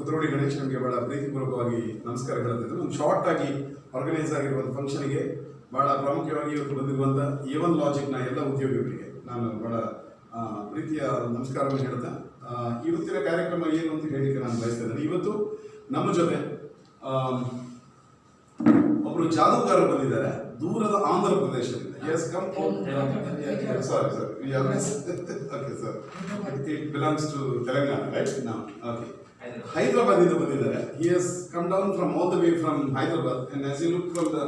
ಕುದ್ರೋಳಿ ಗಣೇಶ್ ನಮಗೆ ಬಹಳ ಪ್ರೀತಿಪೂರ್ವಕವಾಗಿ ನಮಸ್ಕಾರ ಹೇಳ್ತಿದ್ರು. ಒಂದು ಶಾರ್ಟ್ ಆಗಿ ಆರ್ಗನೈಸ್ ಆಗಿರುವಂಥ ಫಂಕ್ಷನ್ಗೆ ಬಹಳ ಪ್ರಾಮುಖ್ಯವಾಗಿ ಇವತ್ತು ಬಂದಿರುವಂಥ A1 ಲಾಜಿಕ್ನ ಎಲ್ಲ ಉದ್ಯೋಗಿಗಳಿಗೆ ನಾನು ಬಹಳ ಪ್ರೀತಿಯ ನಮಸ್ಕಾರವನ್ನು ಹೇಳ್ತಾ ಇವತ್ತಿನ ಕಾರ್ಯಕ್ರಮ ಏನು ಅಂತ ಹೇಳಲಿಕ್ಕೆ ನಾನು ಬಯಸ್ತಾ ಇದ್ದೇನೆ. ಇವತ್ತು ನಮ್ಮ ಜೊತೆ ಒಬ್ಬರು ಜಾದೂಗಾರರು ಬಂದಿದ್ದಾರೆ ದೂರದ ಆಂಧ್ರ ಪ್ರದೇಶದಿಂದ. Yes come sorry sir okay sir it belongs to Telangana right ನಾ ಓಕೆ ಹೈದರಾಬಾದಿಂದ ಬಂದಿದ್ದಾರೆ. he has come down from all the way from Hyderabad, and as you look from the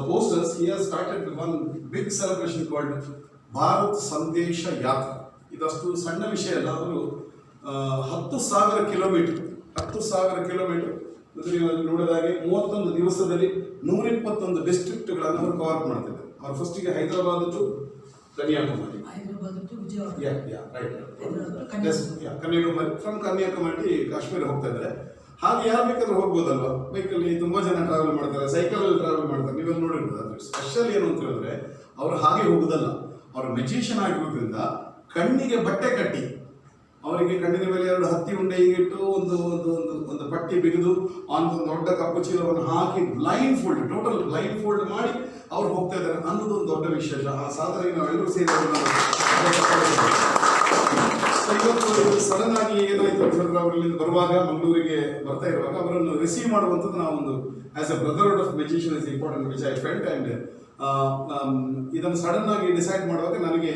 posters, he has started one big celebration called Bharat ಸಂದೇಶ ಯಾತ್ರಾ. ಇದಷ್ಟು ಸಣ್ಣ ವಿಷಯ ಅಲ್ಲ. ಅವರು 10,000 kilometre ಮತ್ತು ನೀವು ನೋಡಿದಾಗೆ 31 ದಿವಸದಲ್ಲಿ 121 ಡಿಸ್ಟ್ರಿಕ್ಟ್ಗಳನ್ನು ಅವರು ಕವರ್ ಮಾಡ್ತಿದ್ದಾರೆ. ಅವರು ಫಸ್ಟಿಗೆ ಹೈದರಾಬಾದ್ ಟು ಕನ್ಯಾಕುಮಾರಿ, ಕನ್ಯಾಕುಮಾರಿ ಫ್ರಮ್ ಕನ್ಯಾಕುಮಾರಿ ಕಾಶ್ಮೀರ ಹೋಗ್ತಾ ಇದ್ದಾರೆ. ಹಾಗೆ ಯಾರು ಬೇಕಾದ್ರೂ ಹೋಗ್ಬೋದಲ್ವಾ? ಬೈಕಲ್ಲಿ ತುಂಬಾ ಜನ ಟ್ರಾವೆಲ್ ಮಾಡ್ತಾರೆ, ಸೈಕಲಲ್ಲಿ ಟ್ರಾವೆಲ್ ಮಾಡ್ತಾರೆ, ನೀವೆಲ್ಲ ನೋಡಿರ್ಬೋದು. ಅದು ಸ್ಪೆಷಲ್ ಏನು ಅಂತ ಹೇಳಿದ್ರೆ ಅವರು ಹಾಗೆ ಹೋಗುದಲ್ಲ, ಅವರು ಮೆಜಿಷಿಯನ್ ಆಗಿರೋದ್ರಿಂದ ಕಣ್ಣಿಗೆ ಬಟ್ಟೆ ಕಟ್ಟಿ ಅವರಿಗೆ ಕಣ್ಣಿನ ಮೇಲೆ 2 ಹತ್ತಿ ಉಂಡೆ ಹೀಗಿಟ್ಟು ಒಂದು ಪಟ್ಟಿ ಬಿಗಿದು ಒಂದು ದೊಡ್ಡ ಕಪ್ಪು ಚೀಲವನ್ನು ಹಾಕಿ ಟೋಟಲ್ ಬ್ಲೈಂಡ್ ಫೋಲ್ಡ್ ಮಾಡಿ ಅವ್ರು ಹೋಗ್ತಾ ಇದ್ದಾರೆ ಅನ್ನೋದು ಒಂದು ದೊಡ್ಡ ವಿಶೇಷ. ಆ ಸಾಧನೆಗೆ ನಾವೆಲ್ಲರೂ ಸೇರಿ ಇವತ್ತು ಸಡನ್ ಆಗಿ ಏನಾಯ್ತು ಅಂತ ಹೇಳಿದ್ರೆ ಅವರಲ್ಲಿ ಬರುವಾಗ ಮಂಗಳೂರಿಗೆ ಬರ್ತಾ ಇರುವಾಗ ಅವರನ್ನು ರಿಸೀವ್ ಮಾಡುವಂಥದ್ದು ನಾವೊಂದು as A brotherhood of magician is important which I felt. And ಇದನ್ನು ಸಡನ್ ಆಗಿ ಡಿಸೈಡ್ ಮಾಡುವಾಗ ನನಗೆ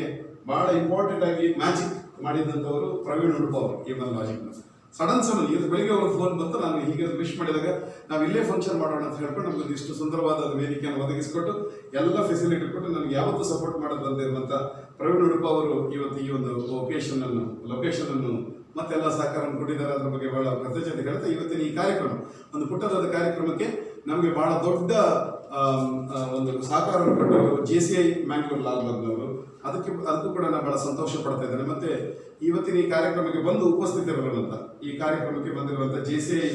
ಬಹಳ ಇಂಪಾರ್ಟೆಂಟ್ ಆಗಿ ಮ್ಯಾಜಿಕ್ ಮಾಡಿದಂಥವರು ಪ್ರವೀಣ್ ಉಡುಪ ಅವರು A1 ಲಾಜಿಕ್ನ. ಸಡನ್ ಇವತ್ತು ಬೆಳಿಗ್ಗೆ ಅವರು ಫೋನ್ ಬಂತು, ನಾನು ಹೀಗೆ ವಿಶ್ ಮಾಡಿದಾಗ ನಾವು ಇಲ್ಲೇ ಫಂಕ್ಷನ್ ಮಾಡೋಣ ಅಂತ ಹೇಳ್ಕೊಂಡು ನಮ್ಗೆ ಇಷ್ಟು ಸುಂದರವಾದ ವೇದಿಕೆಯನ್ನು ಒದಗಿಸಿಕೊಟ್ಟು ಎಲ್ಲ ಫೆಸಿಲಿಟಿ ಕೊಟ್ಟು ನನಗೆ ಯಾವತ್ತೂ ಸಪೋರ್ಟ್ ಮಾಡೋದು ಬಂದಿರುವಂಥ ಪ್ರವೀಣ್ ಉಡುಪ ಅವರು ಇವತ್ತು ಈ ಒಂದು ಲೊಕೇಶನ್ ಅನ್ನು ಮತ್ತೆಲ್ಲ ಸಹಕಾರವನ್ನು ಕೊಟ್ಟಿದ್ದಾರೆ. ಅದರ ಬಗ್ಗೆ ಬಹಳ ಕೃತಜ್ಞತೆ ಹೇಳ್ತಾ ಇವತ್ತಿನ ಈ ಕಾರ್ಯಕ್ರಮ ಒಂದು ಪುಟ್ಟದಾದ ಕಾರ್ಯಕ್ರಮಕ್ಕೆ ನಮಗೆ ಬಹಳ ದೊಡ್ಡ ಒಂದು ಸಹಕಾರವನ್ನು ಕೊಟ್ಟವರು JCI ಮ್ಯಾಂಗ್ಳೂರ್ ಲಾಲ್ಬಾಗ್ನವರು. ಅದಕ್ಕೂ ಕೂಡ ನಾನು ಬಹಳ ಸಂತೋಷ ಪಡ್ತಾ ಇದ್ದೇನೆ. ಮತ್ತೆ ಇವತ್ತಿನ ಈ ಕಾರ್ಯಕ್ರಮಕ್ಕೆ ಬಂದು ಉಪಸ್ಥಿತರಿರುವಂಥ ಈ ಕಾರ್ಯಕ್ರಮಕ್ಕೆ ಬಂದಿರುವಂಥ JCI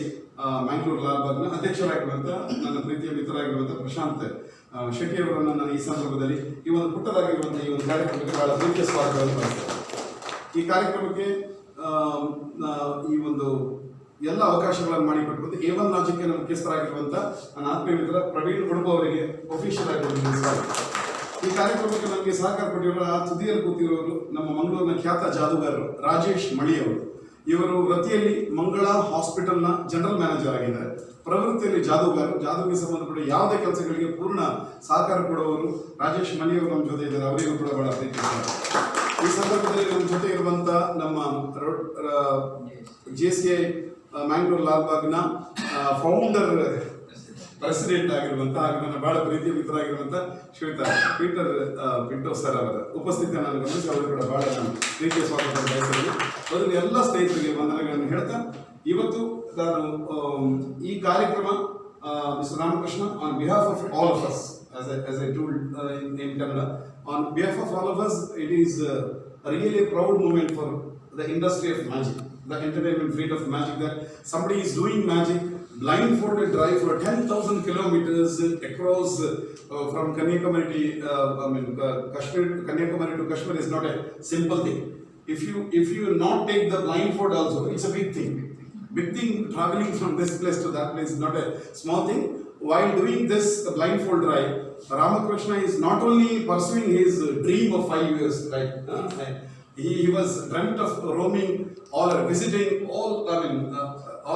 ಮ್ಯಾಂಗ್ಳೂರ್ ಲಾಲ್ಬಾಗ್ನ ಅಧ್ಯಕ್ಷರಾಗಿರುವಂಥ ನನ್ನ ಪ್ರೀತಿಯ ಮಿತ್ರರಾಗಿರುವಂಥ ಪ್ರಶಾಂತ್ ಶೆಟ್ಟಿ ಅವರನ್ನು ನಾನು ಈ ಸಂದರ್ಭದಲ್ಲಿ ಈ ಒಂದು ಪುಟ್ಟದಾಗಿರುವಂಥ ಈ ಒಂದು ಕಾರ್ಯಕ್ರಮಕ್ಕೆ ಬಹಳ ಪ್ರೀತಿಯ ಸ್ವಾಗತವನ್ನು ಮಾಡ್ತೇನೆ. ಈ ಕಾರ್ಯಕ್ರಮಕ್ಕೆ ಈ ಒಂದು ಎಲ್ಲ ಅವಕಾಶಗಳನ್ನು ಮಾಡಿಕೊಟ್ಟು A1 ಲಾಜಿಕ್ನ ಮುಖ್ಯಸ್ಥರಾಗಿರುವಂಥ ನನ್ನ ಆತ್ಮೀಯ ಮಿತ್ರ ಪ್ರವೀಣ್ ಉಡುಪ ಅವರಿಗೆ ಅಫಿಷಿಯಲ್ ಆಗಿ ಈ ಕಾರ್ಯಕ್ರಮಕ್ಕೆ ನನಗೆ ಸಹಕಾರ ಕೊಟ್ಟಿರೋರು ಆ ತುದಿಯಲ್ಲಿ ಕೂತಿರೋರು ನಮ್ಮ ಮಂಗಳೂರಿನ ಖ್ಯಾತ ಜಾದೂಗಾರರು ರಾಜೇಶ್ ಮಳಿ ಅವರು. ಇವರು ವೃತ್ತಿಯಲ್ಲಿ ಮಂಗಳ ಹಾಸ್ಪಿಟಲ್ನ ಜನರಲ್ ಮ್ಯಾನೇಜರ್ ಆಗಿದ್ದಾರೆ, ಪ್ರವೃತ್ತಿಯಲ್ಲಿ ಜಾದೂಗೆ ಸಂಬಂಧಪಟ್ಟ ಯಾವುದೇ ಕೆಲಸಗಳಿಗೆ ಪೂರ್ಣ ಸಹಕಾರ ಕೊಡುವವರು ರಾಜೇಶ್ ಮಳಿ ಅವರು ನಮ್ಮ ಜೊತೆ ಇದ್ದಾರೆ. ಅವರಿಗೂ ಕೂಡ ಬಹಳ ಪ್ರೀತಿ. ಈ ಸಂದರ್ಭದಲ್ಲಿ ನಮ್ಮ ಜೊತೆ ಇರುವಂಥ ನಮ್ಮ JCI ಮ್ಯಾಂಗ್ಳೂರ್ ಲಾಲ್ಬಾಗ್ನ ಫೌಂಡರ್ ಪ್ರೆಸಿಡೆಂಟ್ ಆಗಿರುವಂಥ ಹಾಗೂ ನನ್ನ ಬಹಳ ಪ್ರೀತಿಯ ಮಿತ್ರರಾಗಿರುವಂಥ ಶ್ವೇತಾ ಪಿಂಟೋ ಸರ್ ಅವರ ಉಪಸ್ಥಿತಿಯನ್ನು ನಾನು ಗಮನಿಸಿ ಅವರು ಕೂಡ ಬಹಳ ನಾನು ಪ್ರೀತಿಯ ಸ್ವಾಗತ ಬಯಸಿದ್ದೀನಿ. ಅದನ್ನು ಎಲ್ಲ ಸ್ನೇಹಿತರಿಗೆ ವಂದನೆಗಳನ್ನು ಹೇಳ್ತಾ ಇವತ್ತು ನಾನು ಈ ಕಾರ್ಯಕ್ರಮ mister Ramakrishna on behalf of all of us as I told in Kannada, on behalf of all of us, it is really a proud moment for the industry of magic, the entertainment field of magic, that somebody is doing magic blindfolded drive for 10,000 kilometers across from Kanyakumari Kashmir. Kanyakumari to Kashmir is not a simple thing. If you not take the blindfold also, it's a big thing. Traveling from this place to that place is not a small thing. While doing this blindfold drive, Ramakrishna is not only pursuing his dream of 5 years, right? He was dreamt of roaming or visiting all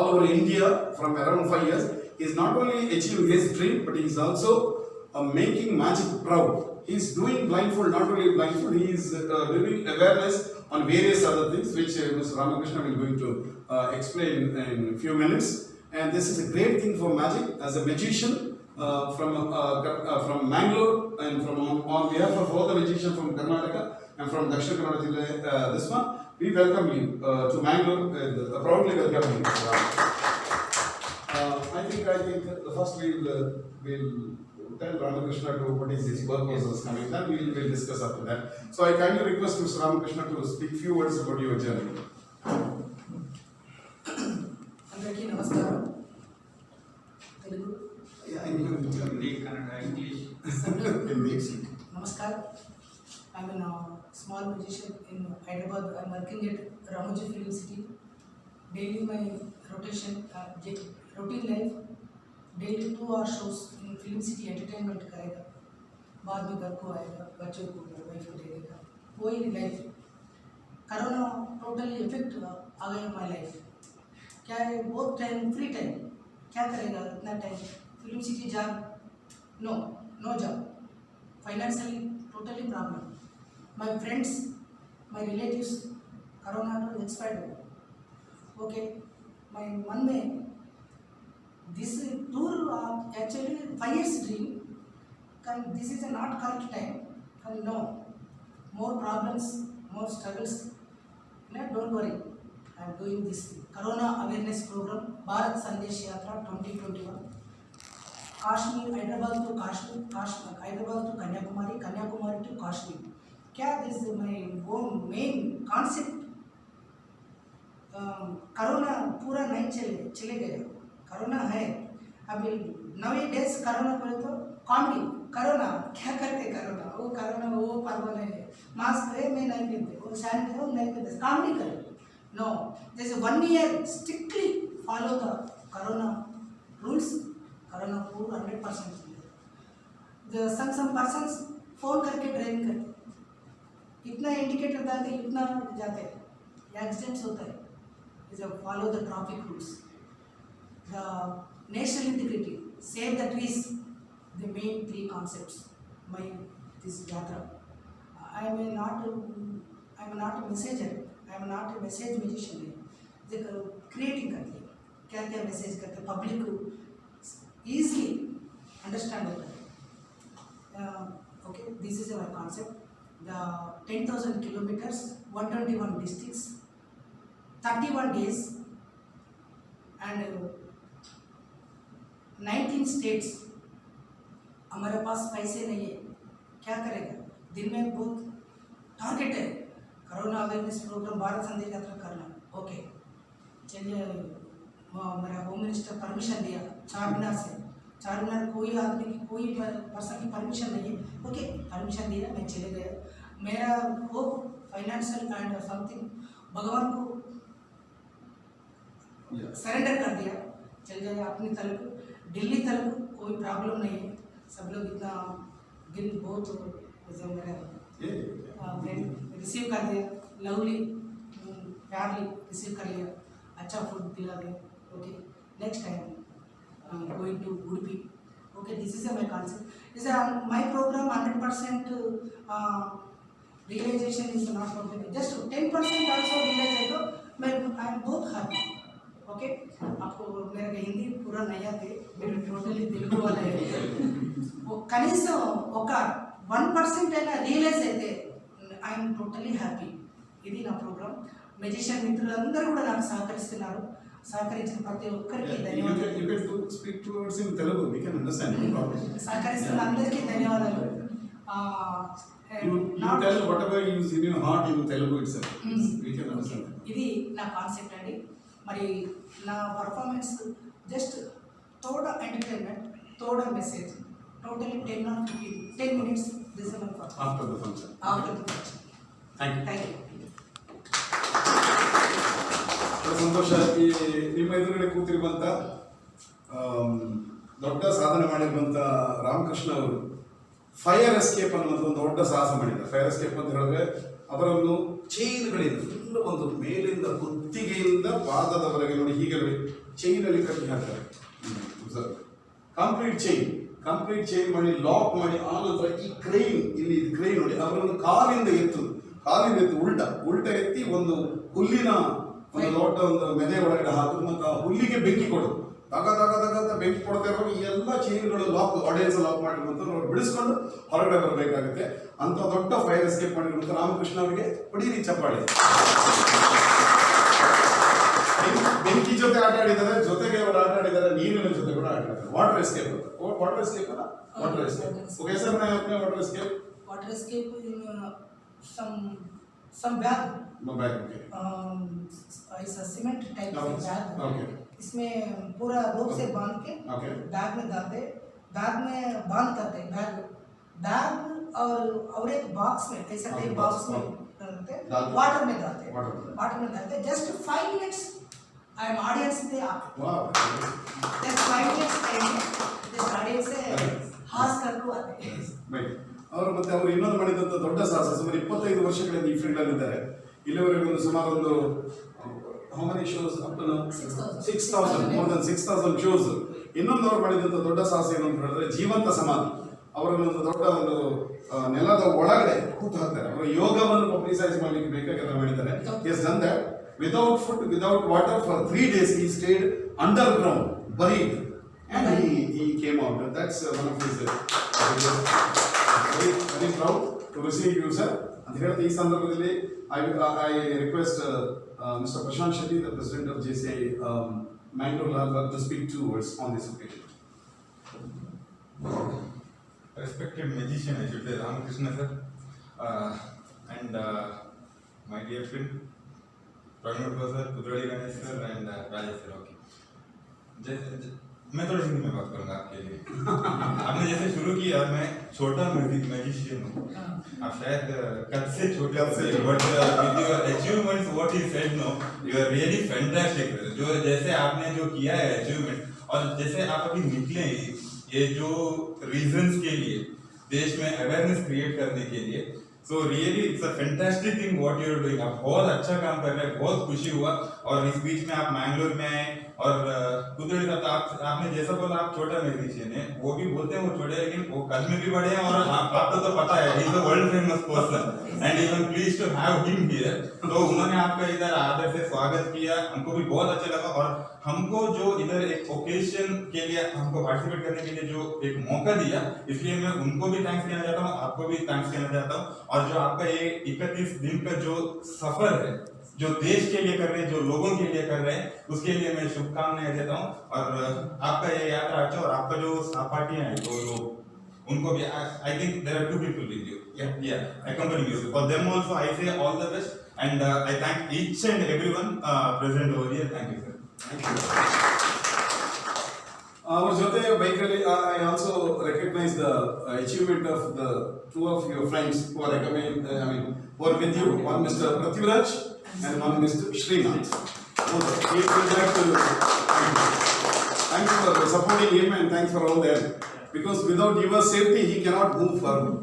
over India from around 5 years. He is not only achieving his dream, but he is also making magic proud. He is doing blindfold, not only blindfold, he is doing awareness on various other things, which Mr. Ramakrishna will going to explain in a few minutes. And this is a great thing for magic. As a magician from Mangalore, and on behalf of all the magicians from Karnataka and from Dakshin Kannada Jilla, this one, we welcome you to Mangalore, proudly welcome you. I think the first we'll tell Ramakrishna to what is his purpose of coming, then we'll discuss after that. So I kindly request Mr. Ramakrishna to speak few words about your journey. అందరికీ నమస్కారం. Telugu Namaskar. I'm a small magician in Hyderabad. I'm working at Ramoji Film City. Daily मैं routine life daily 2 hour shows in Film City entertainment करेगा, बाद में घर को आएगा, बच्चों को मेरे वाइफ को दे देगा, वही लाइफ। कोरोना टोटली इफेक्ट आ गया माई लाइफ। क्या है, बहुत टाइम फ्री टाइम क्या करेगा इतना time, film city job no job, financially totally problem. My friends my relatives corona तो एक्सपायर्ड हो, ओके। माई मन में this tour actually 5 years dream, this is a not correct time, no more problems, more struggles, no, don't worry, I am doing this corona awareness program Bharat Sandesh Yatra 2021, Kashmir, Hyderabad to Kashmir, Hyderabad to Kanyakumari, Kanyakumari to Kashmir। क्या this my main concept, corona पूरा नहीं चले गया, corona है अभी नवे days. Corona बोले तो कॉमेडी, कोरोना क्या करते, कोरोना वो परवाह नहीं है, मास्क है मैं नहीं पहनते, वो सैनिटाइजर वो नहीं पहनते, कॉमेडी करे, नो। जैसे 1 year strictly follow the corona rules, corona prove 100%। Some persons phone करके ड्राइविंग करते, इतना इंडिकेटर डालते इतना जाते हैं, एक्सीडेंट्स होता है। Follow the traffic rules, the national integrity, save the trees, the main 3 concepts my this yatra। I am not a messenger, I am not a message magician। Creating करते हैं, क्या क्या मैसेज करते हैं, पब्लिक को easily understand होता है, okay. This is our concept, the 10,000 kilometers, 121 districts, 31 days and 19 states। हमारे पास पैसे नहीं है, क्या करेगा, दिन में बहुत टारगेट है, कोरोना अवेयरनेस प्रोग्राम भारत संदेश यात्रा करना, ओके। चलिए मेरा होम मिनिस्टर परमिशन दिया चारमीनार से, चारमीनार कोई आदमी की कोई पर्सन की परमिशन नहीं है, ओके परमिशन दिया, मैं चले गया। मेरा होप फाइनेंशियल एंड समथिंग भगवान को सरेंडर कर दिया, चल जाए अपनी तरफ, दिल्ली तरफ कोई प्रॉब्लम नहीं है, सब लोग इतना दिल बहुत मेरा रिसीव कर दिया, लवली प्यारली रिसीव कर लिया, अच्छा फूड दिला दिया, okay. Next time going to Udupi, okay. This is my concept, is my programme 100% realization is not possible, just 10% also realize है तो मैं आई एम बहुत हैप्पी, ओके। आपको मेरा हिंदी पूरा नहीं आते, मेरे टोटली తెలుగు वाला है, वो కనీసం ఒక 1% అయినా రియలైజ్ అయితే ఐఎమ్ టోటలీ హ్యాపీ। ఇది నా ప్రోగ్రామ్। మెజిషియన్ మిత్రులందరూ కూడా నాకు సహకరిస్తున్నారు, సహకరించిన ప్రతి ఒక్కరికి ధన్యవాదాలు। You can speak to us in Telugu, we can understand, no problem. సహకరిస్తున్న అందరికీ ధన్యవాదాలు। You tell whatever is in your heart in Telugu itself, we can understand. ఇది నా కాన్సెప్ట్ అండి। మరి నా పర్ఫార్మెన్స్ జస్ట్ తోడ ఎంటర్టైన్మెంట్, తోడ message, totally 10 or 10 minutes this is my performance After the function. Thank you. Thank you. ಸಂತೋಷ, ಈ ನಿಮ್ಮ ಎದುರುಗಡೆ ಕೂತಿರುವಂಥ ದೊಡ್ಡ ಸಾಧನೆ ಮಾಡಿರುವಂಥ ರಾಮಕೃಷ್ಣ ಅವರು ಫೈರ್ ಎಸ್ಕೇಪ್ ಅನ್ನುವಂಥ ಒಂದು ದೊಡ್ಡ ಸಾಹಸ ಮಾಡಿದ್ದಾರೆ. ಫೈರ್ ಎಸ್ಕೇಪ್ ಅಂತ ಹೇಳಿದ್ರೆ ಅವರನ್ನು ಚೈನ್ಗಳಿಂದ ಫುಲ್ ಒಂದು ಮೇಲಿಂದ ಕುತ್ತಿಗೆಯಿಂದ ಪಾದದವರೆಗೆ ನೋಡಿ ಹೀಗೆ ನೋಡಿ ಚೈನಲ್ಲಿ ಕಟ್ಟಿ ಹಾಕ್ತಾರೆ, ಕಂಪ್ಲೀಟ್ ಚೈನ್ ಮಾಡಿ ಲಾಕ್ ಮಾಡಿ, ಆ ನಂತರ ಈ ಕ್ರೈನ್, ಇಲ್ಲಿ ಕ್ರೈನ್ ನೋಡಿ ಅವರನ್ನು ಕಾಲಿಂದ ಎತ್ತು ಉಲ್ಟ ಎತ್ತಿ ಒಂದು ಹುಲ್ಲಿನ ಒಂದು ದೊಡ್ಡ ಒಂದು ಮೆದೆ ಒಳಗಡೆ ಹಾಕೋದು ಮತ್ತು ಆ ಹುಲ್ಲಿಗೆ ಬೆಂಕಿ ಕೊಡೋದು, ತಗ ಅಂತ ಬೆಂಕಿ ಕೊಡ್ತಾ ಇರೋ ಈ ಎಲ್ಲ ಚೈನ್ಗಳು ಲಾಕ್, ಆಡಿಯನ್ಸ್ ಲಾಕ್ ಮಾಡಿರುವಂಥ ಅವ್ರು ಬಿಡಿಸ್ಕೊಂಡು ಹೊರಗಡೆ ಬರಬೇಕಾಗುತ್ತೆ. ಅಂತ ದೊಡ್ಡ ಫೈರ್ ಎಸ್ಕೇಪ್ ಮಾಡಿರುವಂಥ ರಾಮಕೃಷ್ಣ ಅವರಿಗೆ ಹೊಡೀರಿ ಚಪ್ಪಾಳಿ. ಬೆಂಕಿ ಜೊತೆ ಆಟ ಆಡಿದ್ದಾರೆ, ಜೊತೆಗೆ ಅವರು ಆಟ ಆಡಿದ್ದಾರೆ, ನೀರಿನ ಜೊತೆ ಕೂಡ ಆಟ ಆಡಿದ್ದಾರೆ. ವಾಟರ್ ಎಸ್ಕೇಪ್ ಓಕೆ ಸರ್, मैं अपने water escape in some bag, okay. ऐसा सीमेंट टाइप का बैग, okay. इसमें पूरा रोप से बांध के okay. बैग में डालते, बैग में बांध करते, बैग और एक बॉक्स में ऐसा टाइप बॉक्स में डालते, वाटर में डालते, just 5 minutes I am audience से आप Wow. just 5 minutes time just audience से हास करको आते हैं. Right. ಅವರು ಮತ್ತೆ ಅವರು ಇನ್ನೊಂದು ಮಾಡಿದಂಥ ದೊಡ್ಡ ಸಾಹಸ ಸುಮಾರು 25 ವರ್ಷಗಳಿಂದ ಈ ಫೀಲ್ಡ್ ಅಲ್ಲಿ ಇದ್ದಾರೆ. ಇಲ್ಲಿವರೆಗೆ ಒಂದು ಸುಮಾರು ಒಂದು how many shows up to now 6,000 more than 6,000 shows. ಇನ್ನೊಂದು ಅವರು ಮಾಡಿದಂಥ ದೊಡ್ಡ ಸಾಹಸ ಏನು ಅಂತ ಹೇಳಿದ್ರೆ ಜೀವಂತ ಸಮಾಧಿ. ಅವರನ್ನು ಒಂದು ದೊಡ್ಡ ಒಂದು ನೆಲದ ಒಳಗಡೆ ಕೂತು ಹಾಕ್ತಾರೆ. ಅವರು ಯೋಗವನ್ನು ಪಬ್ಲಿಸೈಸ್ ಮಾಡಲಿಕ್ಕೆ ಬೇಕಾಗೆಲ್ಲ ಮಾಡಿದ್ದಾರೆ. He has done that without food, without water for 3 days. He stayed underground, buried, and he came out. That's one of his very very proud to receive you, sir. ಅಂತ ಹೇಳಿದ ಈ ಸಂದರ್ಭದಲ್ಲಿ I request Mr. Prashant Shetty, the president of JCI Mangalore Lalbagh, to speak 2 words on this occasion. Respected magician, I should say, Ramakrishna sir, and my dear friend, Pranur sir, Kudrali Ganesh sir, and Rajesh sir. Okay. मैं थोड़ा हिंदी में बात करूँगा आपके लिए. आपने जैसे शुरू किया, मैं छोटा मैजिशियन हूँ. आप शायद कद से छोटे से, but with your achievements, what you said no, you are really fantastic. जो जैसे आपने जो किया है achievement, और जैसे आप अभी निकले ये जो reasons के लिए देश में awareness create करने के लिए, so really it's a fantastic thing what you are doing. आप बहुत अच्छा काम कर रहे हैं, बहुत खुशी हुआ. और इस बीच में आप मैंगलोर में आए और कुदरती साहब आपने जैसा बोला आप छोटा म्यूजिशियन है, वो भी बोलते हैं वो छोटे लेकिन वो कद में भी बड़े हैं. और आपको तो पता है he is a world famous person and I am pleased to have him here. तो उन्होंने आपका इधर आदर से स्वागत किया, हमको भी बहुत अच्छा लगा. और हमको जो इधर एक ओकेजन के लिए हमको पार्टिसिपेट करने के लिए जो एक मौका दिया, इसलिए मैं उनको भी थैंक्स कहना चाहता हूँ, आपको भी थैंक्स कहना चाहता हूँ. और जो आपका ये 31 दिन का जो सफर है, जो देश के लिए कर रहे हैं, जो लोगों के लिए कर रहे हैं, उसके लिए मैं शुभकामनाएं देता हूँ. और आपका ये यात्रा अच्छा, और आपका जो सहपाठियां हैं जो लोग, उनको भी I think there are 2 people with you. Yeah, accompanying you. For them also I say all the best, and I thank each and everyone present over here. Thank you, sir. Thank you. Our jothe bikali, I also recognize the achievement of the 2 of your friends who are who are with you. One Mr. Prathviraj and one Mr. Srinath. We would like to thank you for supporting him, and thanks for all that. Because without your safety, he cannot move forward.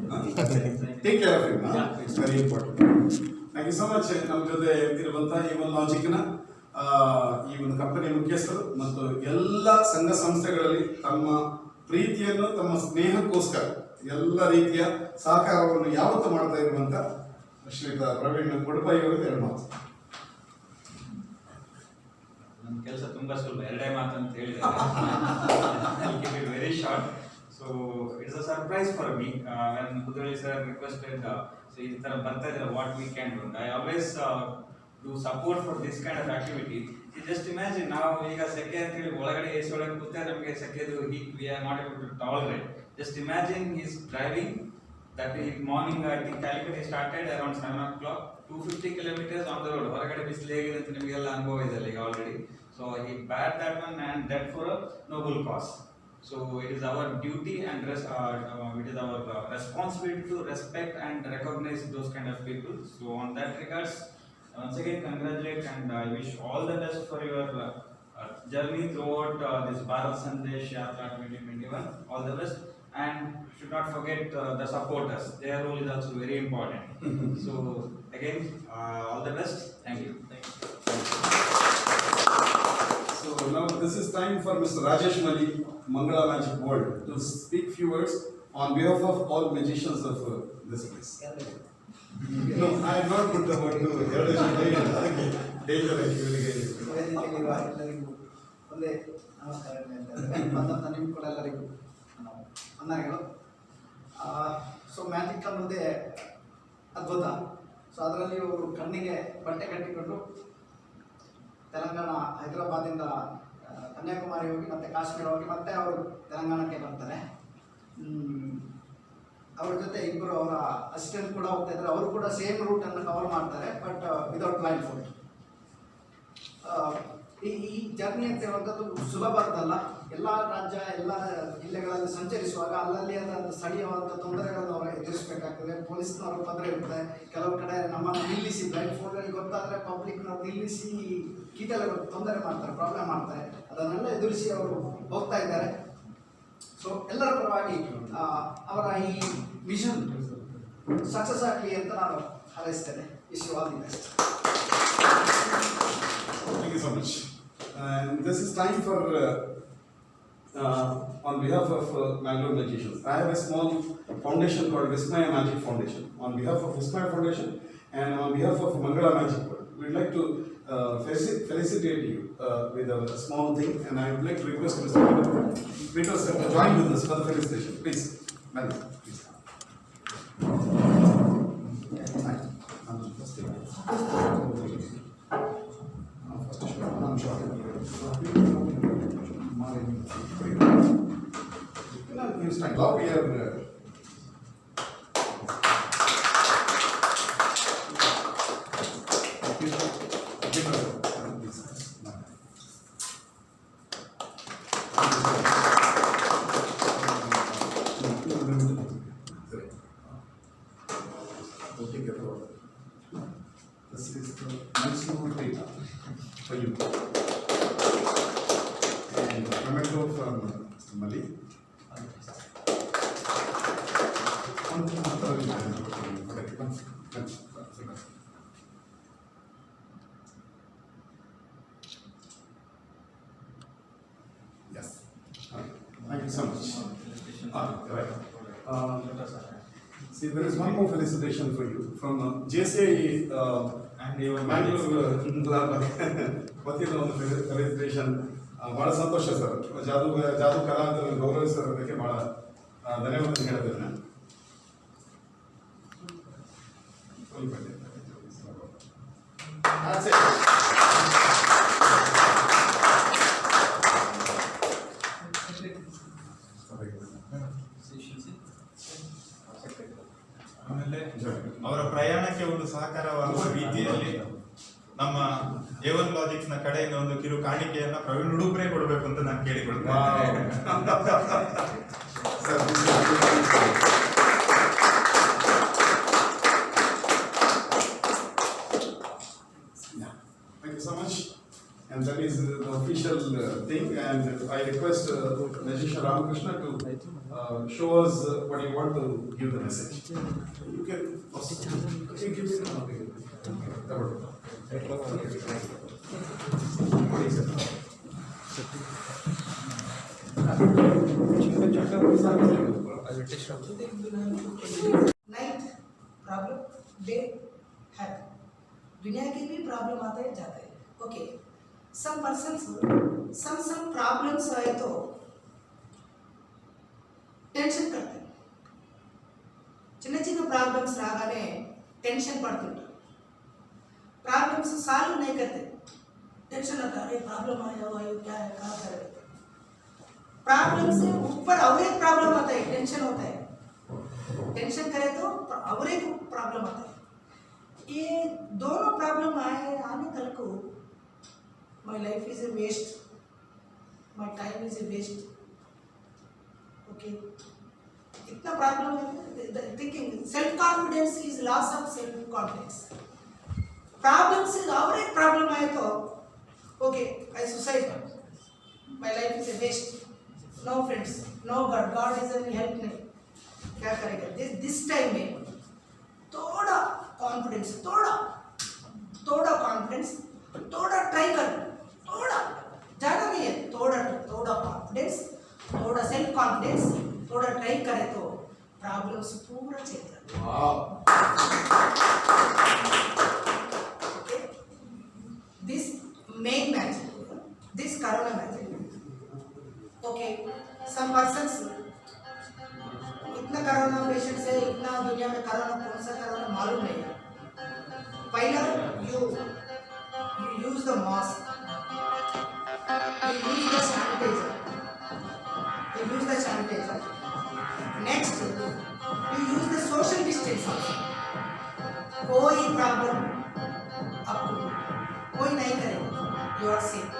Take care of him. It's very important. Thank you so much. ನಮ್ಮ ಜೊತೆ ಇರುವಂತಹ ಈ ಒಂದು ಲಾಜಿಕ್ನ ಈ ಒಂದು company ಮುಖ್ಯಸ್ಥರು ಮತ್ತು ಎಲ್ಲ ಸಂಘ ಸಂಸ್ಥೆಗಳಲ್ಲಿ ತಮ್ಮ ಪ್ರೀತಿಯನ್ನು, ತಮ್ಮ ಸ್ನೇಹಕ್ಕೋಸ್ಕರ ಎಲ್ಲ ರೀತಿಯ ಸಹಕಾರವನ್ನು ಯಾವತ್ತೂ ಮಾಡ್ತಾ ಇರುವಂತ ಶ್ರೀಯುತ ಪ್ರವೀಣ್ ಕೊಡಪಾಯಿ ಅವರಿಗೆ 2 ಮಾತು. ನನ್ನ ಕೆಲಸ ತುಂಬಾ ಸುಲಭ, 2 ಮಾತು ಅಂತ ಹೇಳಿದ್ದಾರೆ. I'll keep it very short. So it's a surprise for me when Kudrali sir requested so ಈ ತರ ಬರ್ತಾ ಇದ್ದಾರೆ, what we can do. I always do support for this kind of activity. You just imagine ನಾವು ಈಗ ಸೆಕೆ ಅಂತ ಹೇಳಿ ಒಳಗಡೆ AC ಒಳಗೆ ಕೂತ್ರೆ ನಮಗೆ ಸೆಕೆದು heat we are not able to tolerate. Just imagine he's driving that morning. I think Calicut he started around 7 o'clock, 250 kilometers on the road. ಹೊರಗಡೆ ಬಿಸಿಲು ಹೇಗಿದೆ ಅಂತ ನಿಮಗೆಲ್ಲ ಅನುಭವ ಇದೆ ಈಗ already. So he bared that one, and that for a noble cause. So it is our duty and it is our responsibility to respect and recognize those kind of people. So on that regards, once again congratulate, and I wish all the best for your journey throughout this Bharat Sandesh Yatra 2021. All the best, and should not forget the supporters. Their role is also very important. So again, all the best. Thank you. So now this is time for Mr. Rajesh Mali, Mangala Magic World, to speak few words on behalf of all magicians of this place. No, I have not put the word to danger ಎಲ್ಲರಿಗೂ ಒಂದೇ ನಮಸ್ಕಾರ ಬಂದಂಥ ನಿಮ್ಮ ಕೂಡ ಎಲ್ಲರಿಗೂ ವಂದನೆಗಳು. So magic ಅನ್ನೋದೇ ಅದ್ಭುತ. ಸೊ ಅದರಲ್ಲಿ ಅವರು ಕಣ್ಣಿಗೆ ಬಟ್ಟೆ ಕಟ್ಟಿಕೊಂಡು ತೆಲಂಗಾಣ ಹೈದರಾಬಾದಿಂದ ಕನ್ಯಾಕುಮಾರಿ ಹೋಗಿ ಮತ್ತೆ ಕಾಶ್ಮೀರ ಹೋಗಿ ಮತ್ತೆ ಅವರು ತೆಲಂಗಾಣಕ್ಕೆ ಬರ್ತಾರೆ. ಅವ್ರ ಜೊತೆ ಇಬ್ಬರು ಅವರ ಅಸಿಸ್ಟೆಂಟ್ ಕೂಡ ಹೋಗ್ತಾ ಇದ್ದಾರೆ. ಅವರು ಕೂಡ ಸೇಮ್ ರೂಟನ್ನು ಕವರ್ ಮಾಡ್ತಾರೆ, ಬಟ್ ವಿದೌಟ್ ಬ್ಲೈಂಡ್ ಫುಡ್. ಈ ಜರ್ನಿ ಅಂತ ಹೇಳುವಂಥದ್ದು ಸುಲಭದ್ದಲ್ಲ. ಎಲ್ಲ ರಾಜ್ಯ ಎಲ್ಲ ಜಿಲ್ಲೆಗಳಲ್ಲಿ ಸಂಚರಿಸುವಾಗ ಅಲ್ಲಲ್ಲಿ ಅದರ ಸ್ಥಳೀಯವಾದ ತೊಂದರೆಗಳನ್ನು ಅವರು ಎದುರಿಸಬೇಕಾಗ್ತದೆ. ಪೊಲೀಸ್ನವರು ತೊಂದರೆ ಇರ್ತದೆ. ಕೆಲವು ಕಡೆ ನಮ್ಮನ್ನು ನಿಲ್ಲಿಸಿ ಬ್ಲೈಂಡ್ ಫೋಲ್ಡಲ್ಲಿ ಗೊತ್ತಾದರೆ ಪಬ್ಲಿಕ್ನವ್ರು ನಿಲ್ಲಿಸಿ ಕೀಟೆಲ್ಲ ತೊಂದರೆ ಮಾಡ್ತಾರೆ, ಪ್ರಾಬ್ಲಮ್ ಮಾಡ್ತಾರೆ. ಅದನ್ನೆಲ್ಲ ಎದುರಿಸಿ ಅವರು ಹೋಗ್ತಾ ಇದ್ದಾರೆ. ಸೊ ಎಲ್ಲರ ಪರವಾಗಿ ಅವರ ಈ ವಿಷನ್ ಸಕ್ಸಸ್ ಆಗಲಿ ಅಂತ ನಾನು ಹಾರೈಸ್ತೇನೆ. Wish you all the best. Thank you so much. And this is time for, on behalf of Mangalore Magicians, I have a small foundation called Vismaya Magic Foundation. On behalf of Vismaya Foundation and on behalf of Mangala Magic World, we would like to felicitate you with a small thing, and I would like to request Mr. Peter sir to join with us for the felicitation. Please, madam, please. I'm sure. You stand up here. This is the maximum data for you. And memento from Mr. Mali. Yes. Thank you so much. Right. See, there is one more felicitation for you from JCI And even Mangalore ವತಿಯಿಂದ ಒಂದು felicitation. ಭಾಳ ಸಂತೋಷ sir. ಜಾದು ಕಲಾ ಅಂತ ಗೌರವಿಸೋದಕ್ಕೆ ಭಾಳ ಧನ್ಯವಾದ ಹೇಳ್ತೇನೆ ನಾನು. That's it. ಆಮೇಲೆ ಅವರ ಪ್ರಯಾಣಕ್ಕೆ ಒಂದು ಸಹಕಾರವಾಗುವ ರೀತಿಯಲ್ಲಿ ನಮ್ಮ A1 ಲಾಜಿಕ್ಸ್ ನ ಕಡೆಯಿಂದ ಒಂದು ಕಿರು ಕಾಣಿಕೆಯನ್ನ ಪ್ರವೀಣ್ ಉಡುಬ್ರೆ ಕೊಡಬೇಕು ಅಂತ ನಾನು ಕೇಳಿಕೊಳ್ತೇನೆ. Thank you so much. And that is the official thing. And I request Magician Ramakrishna to show us what you want to give the message. You can give me night problem day happy. दुनिया की भी problem आते हैं जाते हैं. Okay, some persons some problems आए तो tension करते हैं. చిన్న చిన్న ప్రాబ్లమ్స్ రాగానే టెన్షన్ పడుతుంటారు. प्रॉब्लम्स सॉल्व नहीं करते, टेंशन होता है. प्रॉब्लम आया हुआ है, क्या है, कहाँ करें. प्रॉब्लम से ऊपर और एक प्रॉब्लम आता है, टेंशन होता है. टेंशन करे तो और एक प्रॉब्लम आता है. ये दोनों प्रॉब्लम आने तक को my life is a waste, my time is a waste. Okay, इतना प्रॉब्लम है. Thinking self confidence is loss of self confidence. Problem से और एक प्रॉब्लम आए तो okay, I suicide, my life is a waste, no friends, no God, God is any help नहीं. क्या करेगा दिस टाइम में थोड़ा कॉन्फिडेंस, थोड़ा कॉन्फिडेंस, थोड़ा ट्राई कर, थोड़ा ज़्यादा नहीं है, थोड़ा कॉन्फिडेंस, थोड़ा सेल्फ कॉन्फिडेंस, थोड़ा ट्राई करे तो प्रॉब्लम्स पूरा चेंज हो जाता है. Okay, this main magic, this corona magic. Okay, some persons इतना करोना पेशेंट्स है, इतना दुनिया में करोना कौन सा करोना मालूम नहीं है. पहला you use the mask, you use the sanitizer. Next, you use the social distance also. कोई प्रॉब्लम आपको कोई नहीं करेगा, you are safe.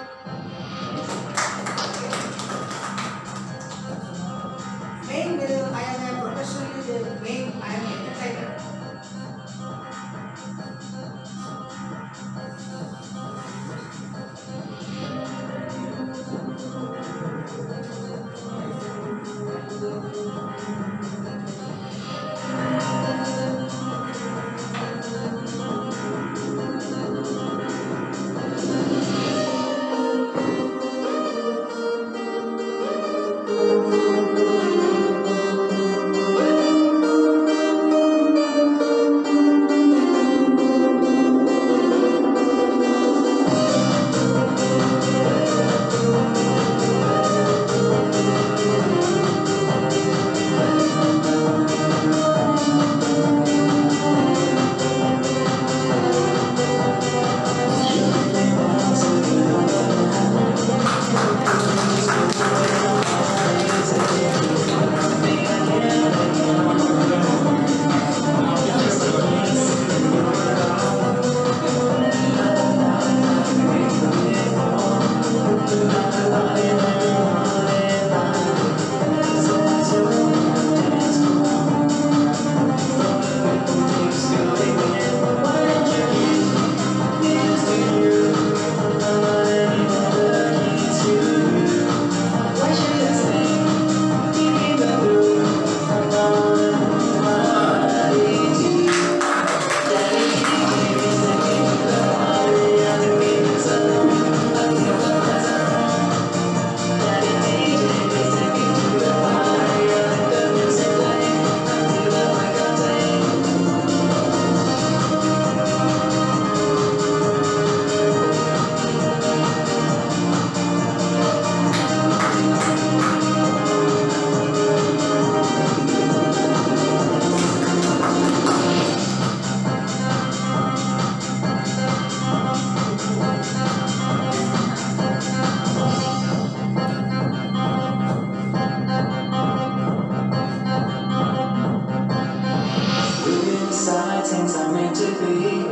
Inside things are meant to be,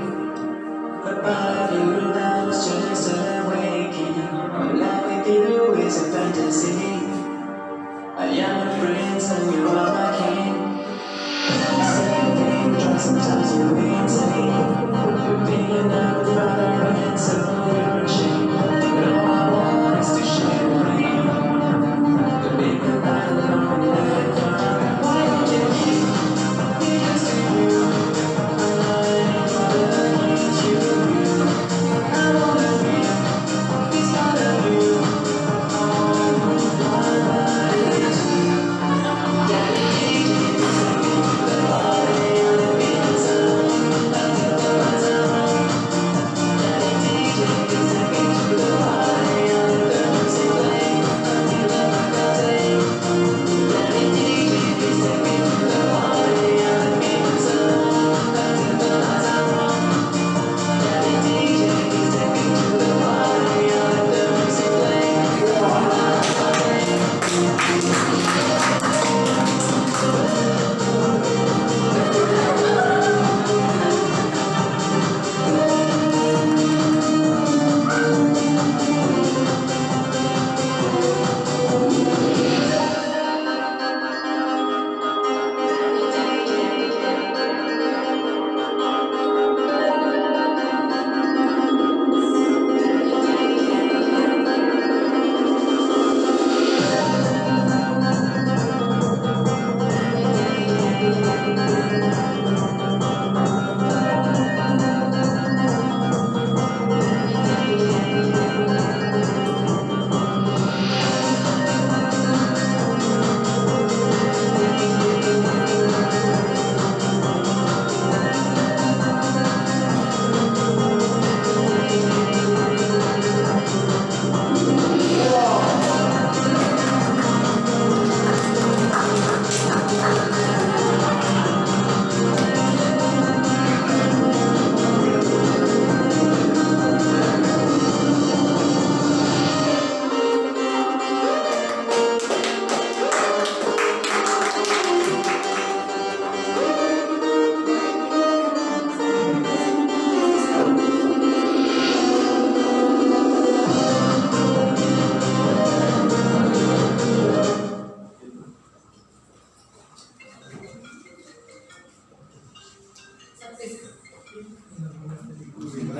but by you now it's just a waking. My life with you is a fantasy. I am a prince and you are my king. Same thing, try sometimes you insane. You're being out with father and so you're ashamed. But all I want is to share the rain. The big goodbye alone in that far. Why don't you keep me just to you?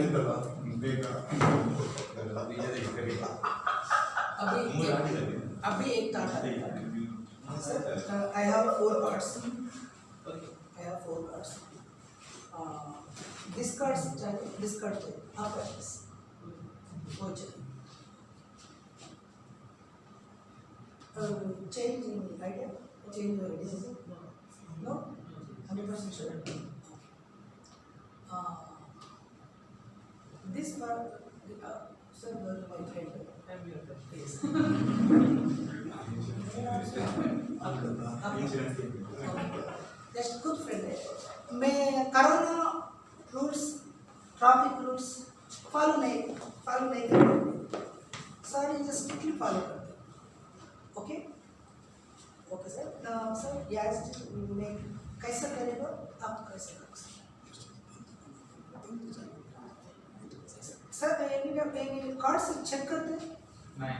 ಆಯ್ತಲ್ಲ ಬೇಗ अभी एक thought है. I have 4 cards. I have 4 cards. This card चाहिए, this card चाहिए. आपका this. वो चाहिए. Change in idea. Change your decision. No. 100% sure. This card. Sir, you are my friend. I'm your friend. Please. Just good friend है. मैं corona rules traffic rules follow नहीं करता. Sir ये strictly follow करते. Okay okay sir. Sir yes मैं कैसा करेगा आप कैसे कर सर. कार्ड से चेक करते. नहीं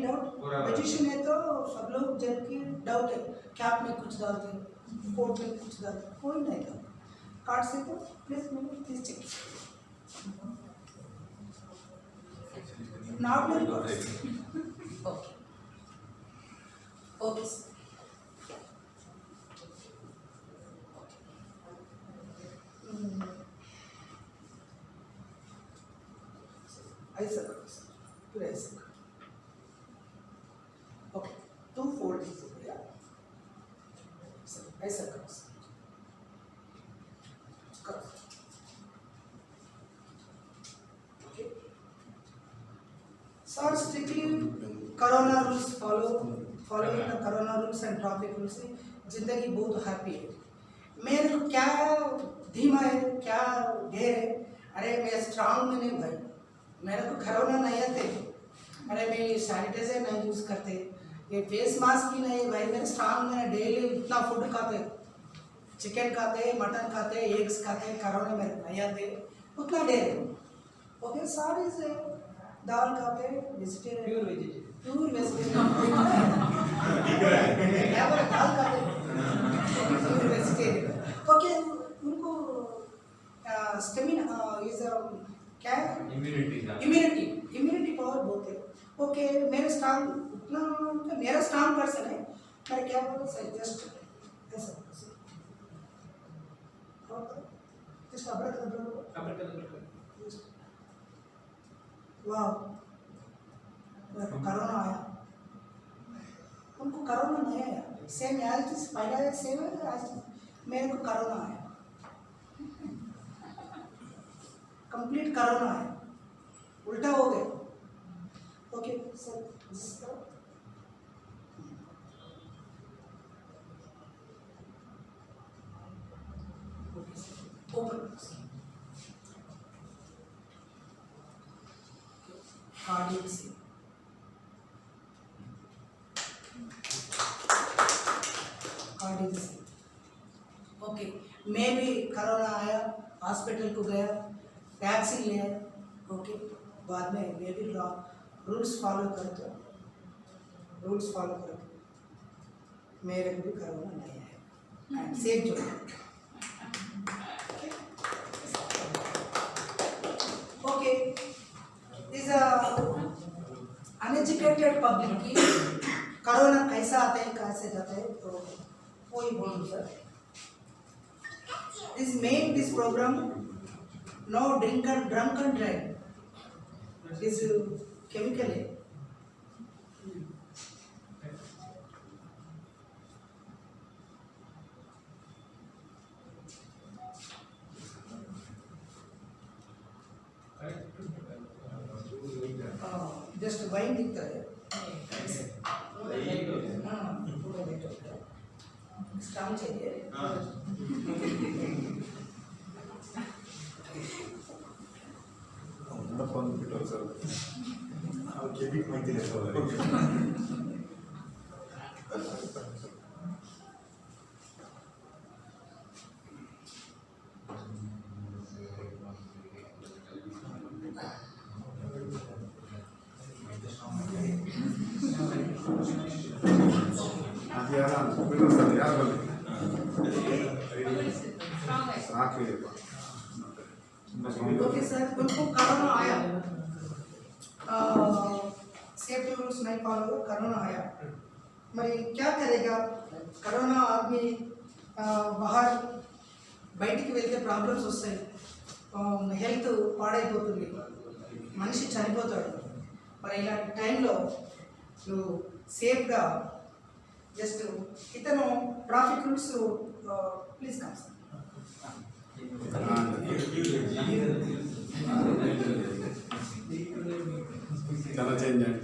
एनी डाउट? पूरा मैजिशियन है तो सब लोग जब की डाउट है, कैप में कुछ डालते हैं, कोट में कुछ डालते हैं, कोई नहीं था। कार्ड से तो please please check. Not very good. Okay. Okay, sir. ऐसा करो सर, फिर ऐसा करो। ओके, तुम फोल्ड कीजिए भैया। सर ऐसा करो सर, करो। Okay sir, strictly corona rules following the corona rules and traffic rules से जिंदगी बहुत हैप्पी है। मेरे को क्या धीमा है, क्या देर है, अरे मैं स्ट्रांग में नहीं भाई, मेरे को कोरोना नहीं आते, अरे मैं सैनिटाइजर नहीं यूज़ करते, ये फेस मास्क भी नहीं भाई, मेरे स्ट्रांग में डेली इतना फूड खाते, चिकन खाते, मटन खाते, एग्स खाते, कोरोना मेरे को नहीं आते, उतना देर है। ओके, सारी से दाल खाते, वेजिटेरियन, प्योर वेजिटेरियन, क्या बोले, दाल खाते, प्योर वेजिटेरियन। ओके, उनको स्टेमिना इज क्या है, इम्यूनिटी पावर बहुत है। ओके, मेरे स्ट्रांग उतना, मेरा स्ट्रांग पर्सन है, मैं क्या बोलूँ सर, जस्ट ऐसा जस्ट अब्रकदब्रा। वाह, कोरोना आया, उनको कोरोना नहीं आया, सेम एज पहला सेम है आज मेरे को कोरोना आया, कंप्लीट कोरोना आया, उल्टा हो गया। ओके सर, ओपन कार्डियक से ओके, मैं भी कोरोना आया, हॉस्पिटल को गया, वैक्सीन लिया, ओके, बाद में मैं भी रूल्स फॉलो करता, मेरे को भी कोरोना नहीं आया, सेफ जो ओके। इस अनएजुकेटेड पब्लिक की कोरोना कैसा आता है, कैसे जाता है, तो कोई बोलूँ sir, this make this programme no drunk and drive, this chemical है। जस्ट वाइन दिखता है, पूरा वेट होता है, स्ट्रांग चाहिए। ओके सर, उनको कोरोना आया, सेफ्टी रूल्स नहीं फॉलो, कोरोना आया, మరి क्या करेगा, कोरोना आदमी बाहर బయటికి వెళ్తే ప్రాబ్లమ్స్ వస్తాయి, హెల్త్ పాడైపోతుంది, మనిషి చనిపోతాడు, మరి ఇలాంటి టైంలో నువ్వు సేఫ్గా జస్ట్ ఇతను traffic rules please come sir, చాలా చేంజ్ అండి।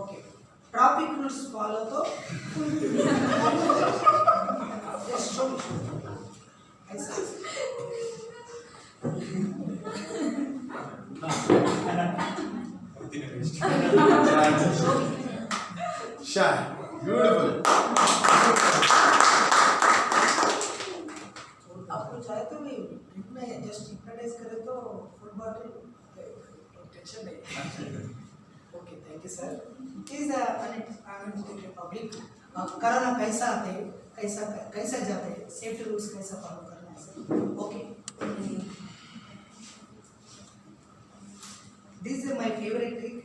ఓకే, ट्रैफिक रूल्स फॉलो तो ऐसा Shy, beautiful. आपको चाहे तो भी में जस्ट हिप्नोटाइज करे तो फुल बॉटल टेंशन नहीं. Okay, thank you sir. Is uneducated public. Corona कैसा आते हैं, कैसा जाते हैं, सेफ्टी रूल्स कैसा फॉलो करना है sir. Okay, this is my favourite trick.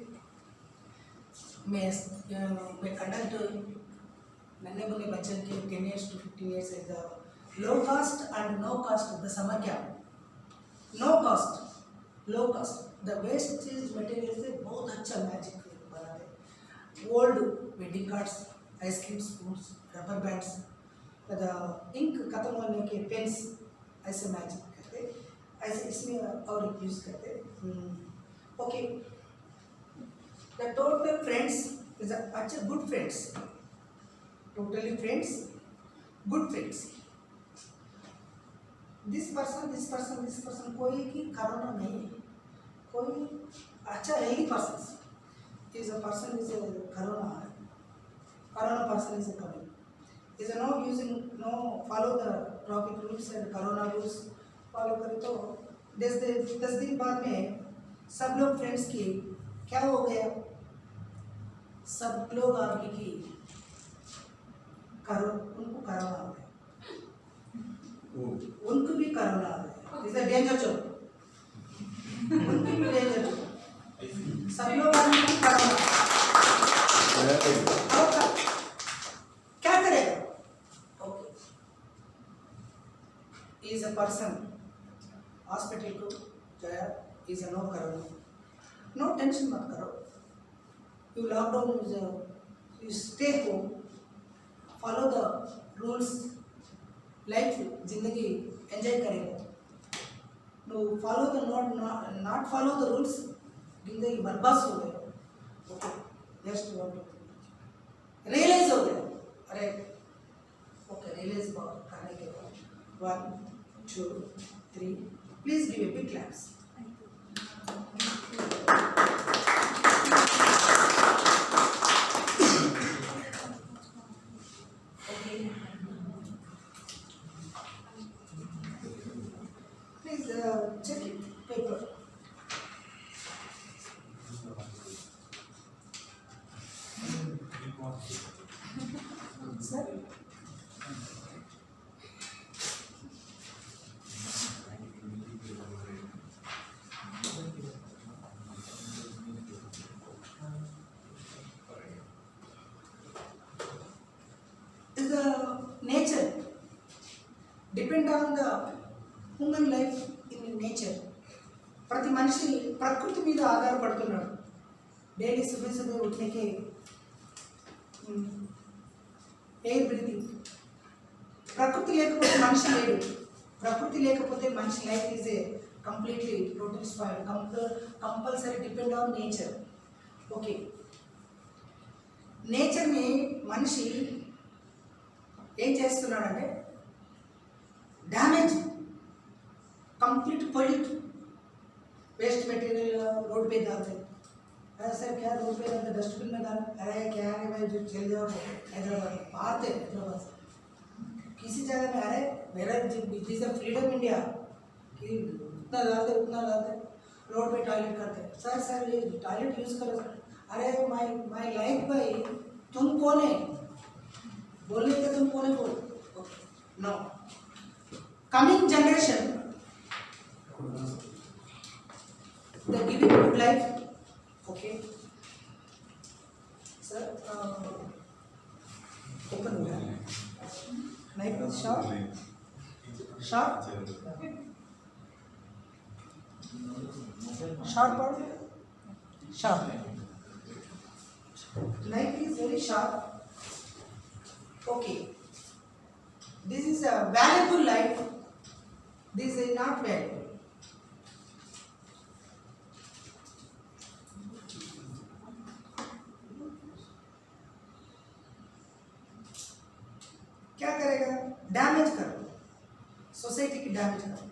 मैं कंडक्ट नन्हे मुन्ने बच्चन के 10 years to 15 years is the low cost and no cost of the summer camp. No cost, low cost. The wastage material से बहुत अच्छा मैजिक बना दे. Old wedding cards, ice cream spoons, rubber bands, ink खत्म होने के पेन्स, ऐसे magic करते, ऐसे इसमें और यूज करते. Okay, the total friends is अच्छा good friends. Totally friends, good friends. This person कोई की कोरोना नहीं है, कोई अच्छा healthy person is a person is a corona person is a coming. Is a no follow the traffic rules and corona rules follow करे तो 10 दिन बाद में सब लोग फ्रेंड्स की क्या हो गया, सब लोग आगे की उनको कोरोना आ गया, उनको भी कोरोना आ गया. Is a danger zone. उनकी भी डेंजर जोन. सब लोग आगे की कोरोना. अब क्या करेगा? Okay, is a person hospital को गया, is a no corona. No tension मत करो. You lockdown is you stay home. Follow the rules. Life जिंदगी एंजॉय करेगा. No follow the not follow the rules, जिंदगी बर्बाद हो गया. ओके, जस्ट रियलाइज हो गया. अरे ओके, रियलाइज करने के बाद 1 2 3 please give a big claps. Please check it, paper. Sir? Is the nature depend on the human life in nature. ప్రతి మనిషి ప్రకృతి మీద ఆధారపడుతున్నాడు. డైలీ సుబह उठने के ఎయిర్ బ్రీతింగ్. ప్రకృతి లేకపోతే మనిషి లేడు. ప్రకృతి లేకపోతే మనిషి life is a completely total spoil. Compulsory depend on nature. Okay, నేచర్ని మనిషి ఏం చేస్తున్నాడంటే damage, complete pollute, waste material road पे डालते. अरे सर क्या रोड पे डालते, डस्टबिन में डाल. अरे क्या है भाई, जो चल जाओ हैदराबाद मारते हैदराबाद किसी जगह में. अरे मेरा दिस इज फ्रीडम इंडिया कि उतना डालते रोड पे टॉयलेट करते. सर ये टॉयलेट यूज करो. अरे माई लाइफ भाई, तुम कौन है बोलने के, तुम कौन है बोल. No, coming generation they give it good life. Okay, sir, open it. Knife is sharp, or sharp. Knife is very sharp. Okay, this is a valuable life, this is not valuable. क्या करेगा? Damage करो, society की damage करो.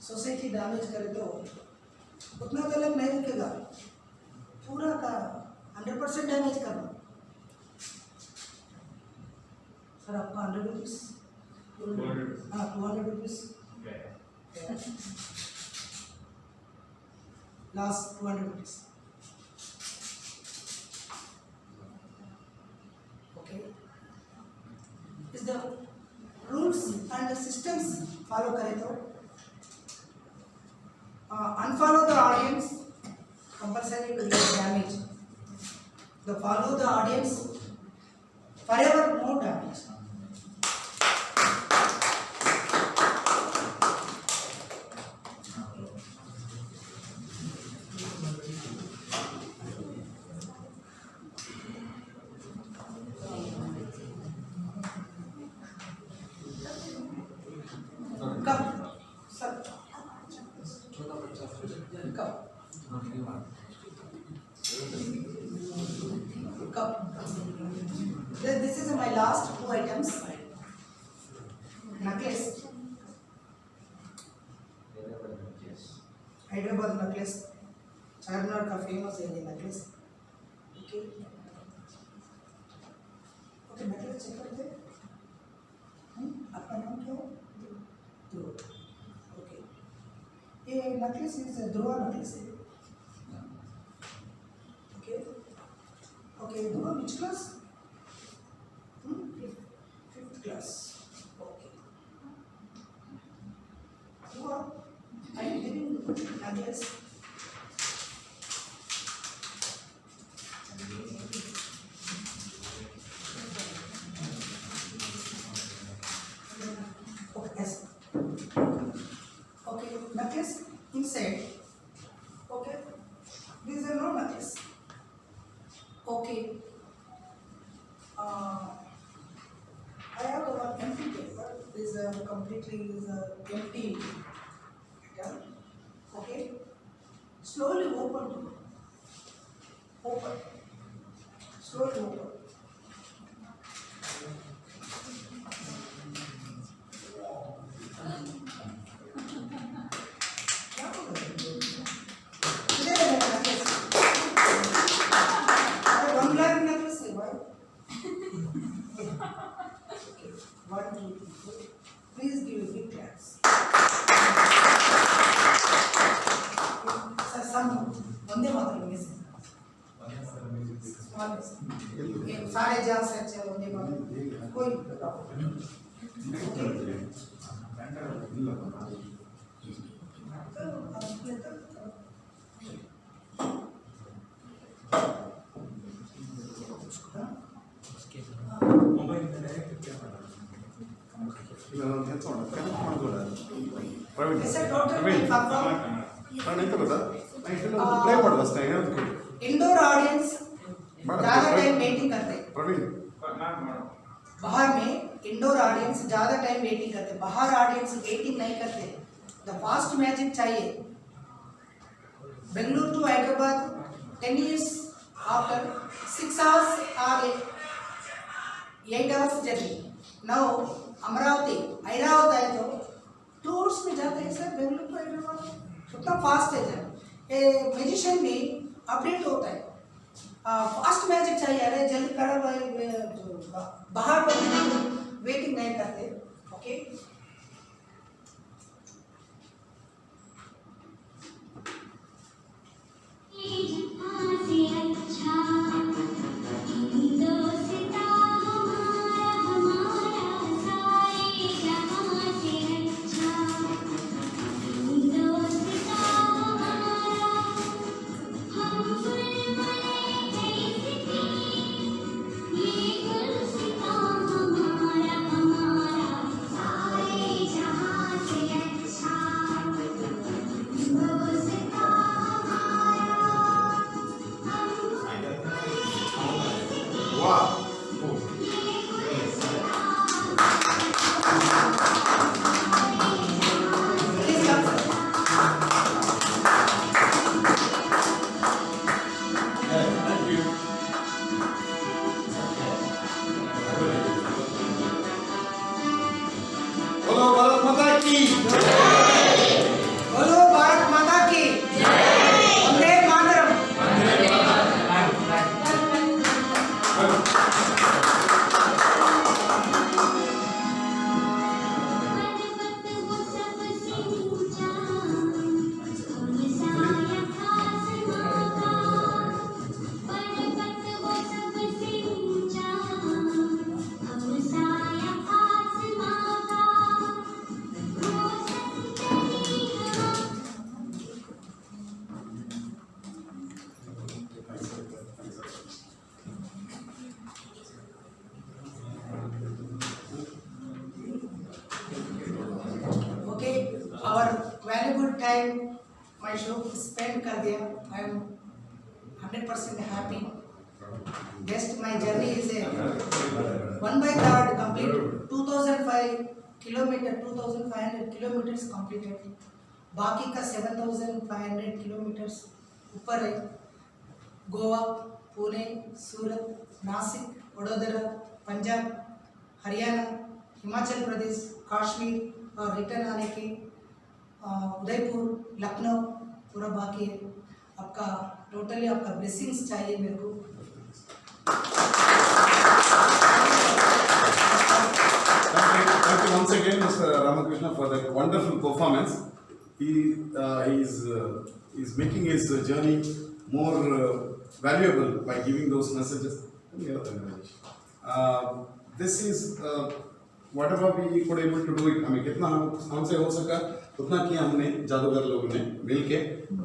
Society damage करे तो उतना गलत नहीं दिखेगा. 100% डैमेज करना। सर आपका 100 रुपीज़, 200 हाँ 200 रुपीज़ लास्ट 200 रुपीज़। ओके, इस the rules and systems follow करें तो unfollow the audience compulsory will get damage. The follow the audience forever more damage. Come, sir. Come. Come. This is my last two items. Necklace. Hyderabad necklace. Charminar का famous है ये necklace. Okay. Okay, necklace check करते हैं. आपका नाम क्या है? ध्रुव. Okay. ये necklace is ध्रुव necklace है. Okay. Okay, Dhruv which class? Fifth class. Okay. Dhruv, I am giving necklace. Okay, yes. Okay, necklace inside. Okay, this is a no necklace. Okay. I have one empty paper. This is completely empty. Okay. Okay. Slowly open. Open. Slowly open. One black necklace, why? Okay, 1, 2, 3. Please give a big claps. Sir, some one day mother missing. Small missing. सारे जा सकते हैं one day mother. कोई problem. ಇಲ್ಲ ನಾನು ಕೆಲಸ ಮಾಡ್ಬೋದ Praveen Is it total Praveen confirm? ನಾನು ಎಂತ ಗೊತ್ತಾ ನಾನು ಇಷ್ಟೆಲ್ಲ ಪ್ಲೇ ಮಾಡೋದು ಅಷ್ಟೇ ಹೇಳೋದು ಕೇಳಿ इंडोर ऑडियंस मैडम, ज्यादा प्रवीण। टाइम वेटिंग करते हैं। ಪ್ರವೀಣ್ बाहर में इंडोर ऑडियंस ज्यादा टाइम वेटिंग करते हैं, बाहर ऑडियंस वेटिंग नहीं करते। द फास्ट मैजिक चाहिए। Bengaluru to Hyderabad 10 years after 6 hours or 8 hours journey. Now Amaravati Airavat है तो 2 hours में जाते हैं सर बेंगलुरु टू हैदराबाद। उतना फास्ट है सर। ये म्यूजिशियन भी अपडेट होता है। फास्ट मैजिक चाहिए, अरे जल्दी करो भाई, बाहर पर वेटिंग नहीं करते। Okay, time my show spent कर दिया. I am 100% happy. Just my journey is a 1/3 completed. 2005 kilometer, 2500 kilometers completed. बाकी का 7500 किलोमीटर्स ऊपर है. गोवा, पुणे, सूरत, नासिक, वडोदरा, पंजाब, हरियाणा, हिमाचल प्रदेश, कश्मीर और रिटर्न आने के उदयपुर, लखनऊ पूरा बाकी है. आपका टोटली आपका ब्लेसिंग्स चाहिए मेरे को. Thank you once again, Mr. Ramakrishna, for that wonderful performance. He is making his journey more valuable by giving those messages. This is whatever we could able to do it. I mean, कितना हमसे हो सका उतना किया हमने जादूगर लोगों ने मिलके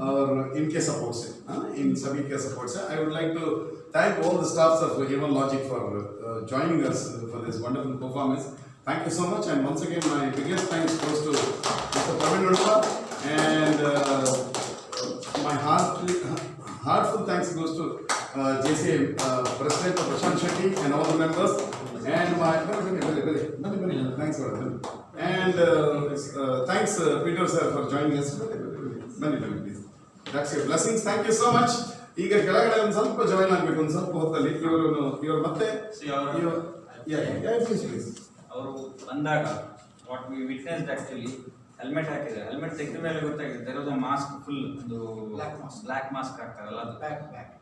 और इनके सपोर्ट से, इन सभी के सपोर्ट से. I would like to thank all the staffs of Human Logic for joining us for this wonderful performance. Thank you so much, and once again my biggest thanks goes to Mr. Praveen Nudpa, and my heartful thanks goes to JCA President Prashant Shetty and all the members, and my thanks for them, and thanks Peter sir for joining us. Many please. That's your blessings. Thank you so much. ಈಗ ಕೆಳಗಡೆ ಒಂದು ಸ್ವಲ್ಪ join ಆಗಬೇಕು, ಒಂದು ಸ್ವಲ್ಪ ಹೊತ್ತಲ್ಲಿ ಇವರು ಮತ್ತೆ ಪ್ಲೀಸ್ ಅವರು ಬಂದಾಗ what we witnessed actually helmet ಹಾಕಿದ್ದಾರೆ. ಹೆಲ್ಮೆಟ್ ತೆಗೆದ ಮೇಲೆ ಗೊತ್ತಾಗಿದೆ there was a mask, full ಒಂದು ಬ್ಲ್ಯಾಕ್ ಮಾಸ್ಕ್ ಹಾಕ್ತಾರಲ್ಲ ಅದು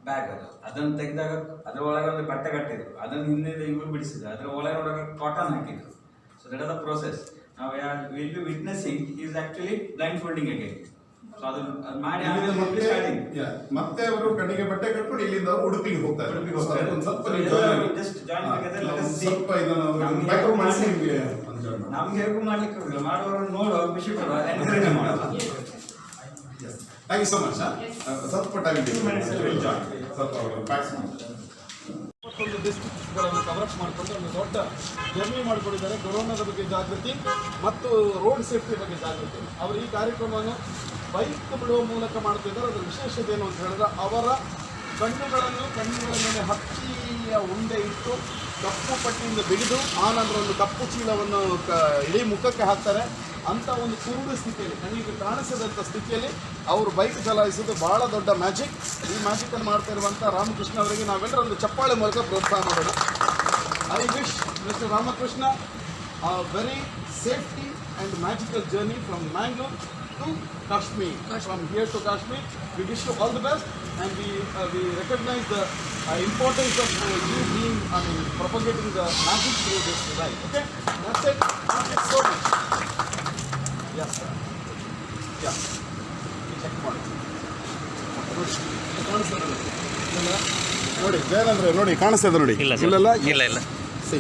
ಬ್ಯಾಗ್, ಅದನ್ನು ತೆಗೆದಾಗ ಅದ್ರ ಒಳಗೆ ಒಂದು ಬಟ್ಟೆ ಕಟ್ಟಿದ್ರು, ಅದನ್ನು ಹಿಂದೆ ಇವರು ಬಿಡಿಸಿದ್ರು, ಅದ್ರ ಒಳಗೆ ಕಾಟನ್ ಹಾಕಿದ್ರು. So that are the process. ನಾವು will be witnessing is actually blind folding again. So ಅದನ್ನು ಮಾಡಿ ಮತ್ತೆ ಅವರು ಕಣ್ಣಿಗೆ ಬಟ್ಟೆ ಕಟ್ಕೊಂಡು ಇಲ್ಲಿಂದ ಉಡುಪಿಗೆ ಹೋಗ್ತಾರೆ. ಒಂದು ಸ್ವಲ್ಪ ಜಸ್ಟ್ ಜಾಯಿನ್ ಆಗಿದ್ರೆ ಸ್ವಲ್ಪ ಇದನ್ನು ನಮ್ಗೆ ಹೇಗೂ ಮಾಡ್ಲಿಕ್ಕೆ ಹೋಗಿಲ್ಲ, ಮಾಡುವವರು ನೋಡುವ ಖುಷಿ ಪಡುವ, ಎನ್ಕರೇಜ್ ಮಾಡುವ. Thank you so much. ಸ್ವಲ್ಪ ಟೈಮ್ ಸ್ವಲ್ಪ ಪ್ಯಾಕ್ಸ್ ಮಾಡಿ ಮತ್ತೊಂದು ಡಿಸ್ಟ್ರಿಕ್ಟ್ಗಳನ್ನು ಕವರಪ್ ಮಾಡಿಕೊಂಡು ಒಂದು ದೊಡ್ಡ ಜರ್ನಿ ಮಾಡಿಕೊಂಡಿದ್ದಾರೆ. ಕೊರೋನಾದ ಬಗ್ಗೆ ಜಾಗೃತಿ ಮತ್ತು ರೋಡ್ ಸೇಫ್ಟಿ ಬಗ್ಗೆ ಜಾಗೃತಿ. ಅವರು ಈ ಕಾರ್ಯಕ್ರಮವನ್ನು ಬೈಕ್ ಬಿಡುವ ಮೂಲಕ ಮಾಡ್ತಿದ್ದಾರೆ. ಅದರ ವಿಶೇಷತೆ ಏನು ಅಂತ ಹೇಳಿದ್ರೆ, ಅವರ ಕಣ್ಣುಗಳ ಮೇಲೆ ಹತ್ತಿಯ ಉಂಡೆ ಇಟ್ಟು ಕಪ್ಪು ಪಟ್ಟಿಯಿಂದ ಬಿಡಿದು ಆ ನಂತರ ಒಂದು ಕಪ್ಪು ಚೀಲವನ್ನು ಇಡೀ ಮುಖಕ್ಕೆ ಹಾಕ್ತಾರೆ. ಅಂಥ ಒಂದು ಕುರುಡು ಸ್ಥಿತಿಯಲ್ಲಿ, ಕಣ್ಣಿಗೆ ಕಾಣಿಸದಂಥ ಸ್ಥಿತಿಯಲ್ಲಿ ಅವರು ಬೈಕ್ ಚಲಾಯಿಸೋದು ಭಾಳ ದೊಡ್ಡ ಮ್ಯಾಜಿಕ್. ಈ ಮ್ಯಾಜಿಕನ್ನು ಮಾಡ್ತಾ ಇರುವಂಥ ರಾಮಕೃಷ್ಣ ಅವರಿಗೆ ನಾವೆಲ್ಲರೂ ಒಂದು ಚಪ್ಪಾಳೆ ಮೂಲಕ ಪ್ರೋತ್ಸಾಹ ಮಾಡೋಣ. I wish mister Ramakrishna a very safety and magical journey from Mangalore to Kashmir. From here to Kashmir, we wish you all the best, and we recognize the importance of you being, propagating the magic through this ride. Okay, that's it. Thank you so much. Yes, sir. Yeah. Check ಮಾಡಿ. ನೋಡಿ ಬೇರೆ ನೋಡಿ ಕಾಣಿಸ್ತದೆ ನೋಡಿ. ಇಲ್ಲ C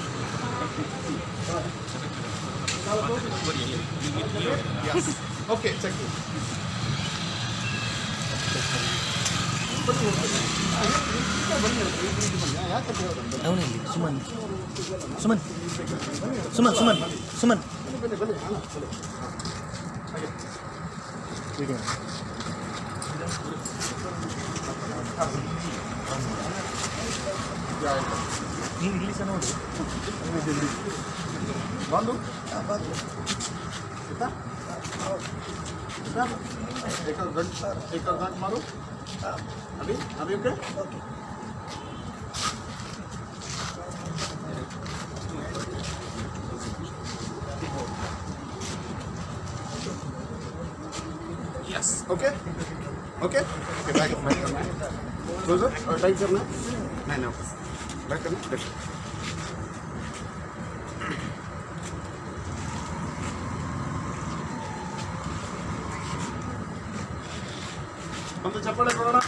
okay check ಅವನಲ್ಲಿ ಸುಮನ್ ಸುಮನ್ ಸುಮನ್ ಸುಮನ್ ಸುಮನ್ ನೀನು ಇಲ್ಲಿ ಸಹ ನೋಡಿ ಬಂದು एक घंटा मारो अभी okay yes okay okay back करना क्लोजर और टाइट करना नहीं बैक करना ಒಂದು ಚಪ್ಪಾಳೆ ಕೊಡೋಣ.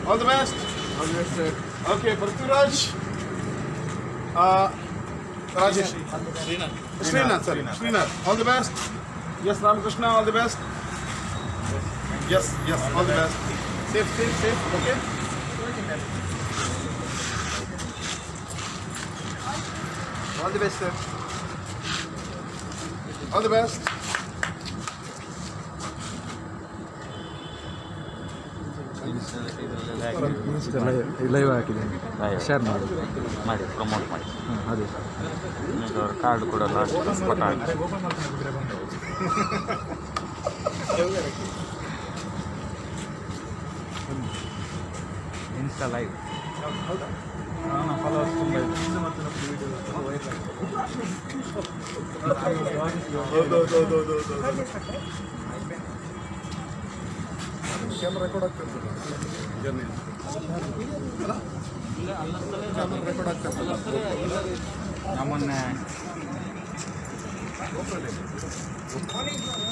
All the best. Okay Prithviraj, Rajesh, Srinath ಸರಿ Srinath, all the best. S Ramakrishna, all the best. Yes all the best. Safe okay. All the best sir. All the best. Live ಹಾಕಿದ್ದೀನಿ, ಶೇರ್ ಮಾಡಿ ಮಾಡಿ ಪ್ರಮೋಟ್ ಮಾಡಿ. ಅದೇ ಈಗ ಅವ್ರ ಕಾರ್ಡ್ ಕೂಡ ಲಾಸ್ಟ್ ಫೋಟೋ ಹಾಕಿ. ಇನ್ಸ್ಟಾ ಲೈವ್ ಫಾಲೋವರ್ಸ್ ತುಂಬ ಇದೆ. ಕ್ಯಾಮ್ರಾ ರೆಕಾರ್ಡ್ ಆಗ್ತಿರ್ತದೆ, ಜರ್ನಿ ಕ್ಯಾಮ್ರಾ ರೆಕಾರ್ಡ್ ಆಗ್ತಿರ್ತಲ್ಲ. ನಮ್ಮನ್ನೇ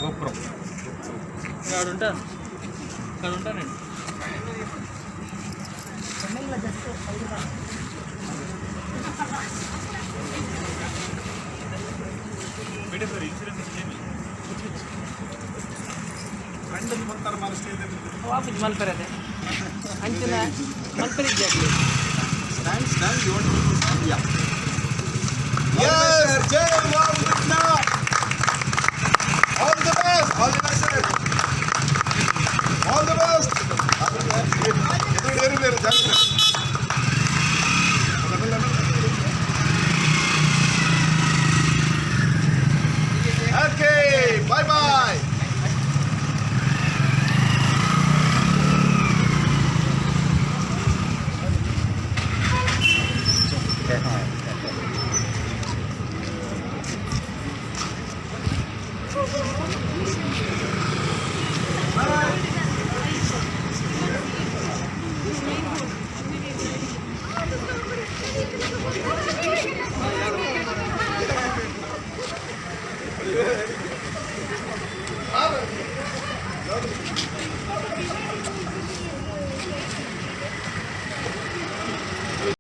ಗೋಪ್ರೋ చెన్నైలో జస్ట్ 5 ಫ್ರೆಂಡ್ ಬರ್ತಾರೆ ಮಾಡಿಸ್ತಿದ್ದೆ. ವಾಪಸ್ ಮಲ್ಪೆರದೆ ಅಂಚಿನ ಮಲ್ಪೆರಿಗೆ Stand, you want to do this? Yeah. Yes, Jay, wow, Krishna. All the best, sir. All the best. Okay, bye-bye.